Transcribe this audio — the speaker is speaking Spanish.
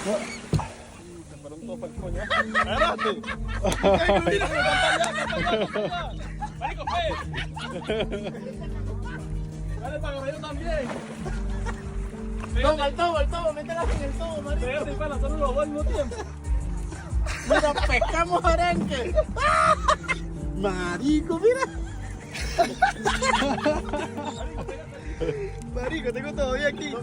Se fueron todos para el coño. Adelante. Marico, fe. Dale para que yo también. Toma el tobo, métela en el tobo, marico. Pégate para lanzarnos los dos al mismo tiempo. Mira, pescamos arenque. Marico, mira. Marico, tengo todavía aquí.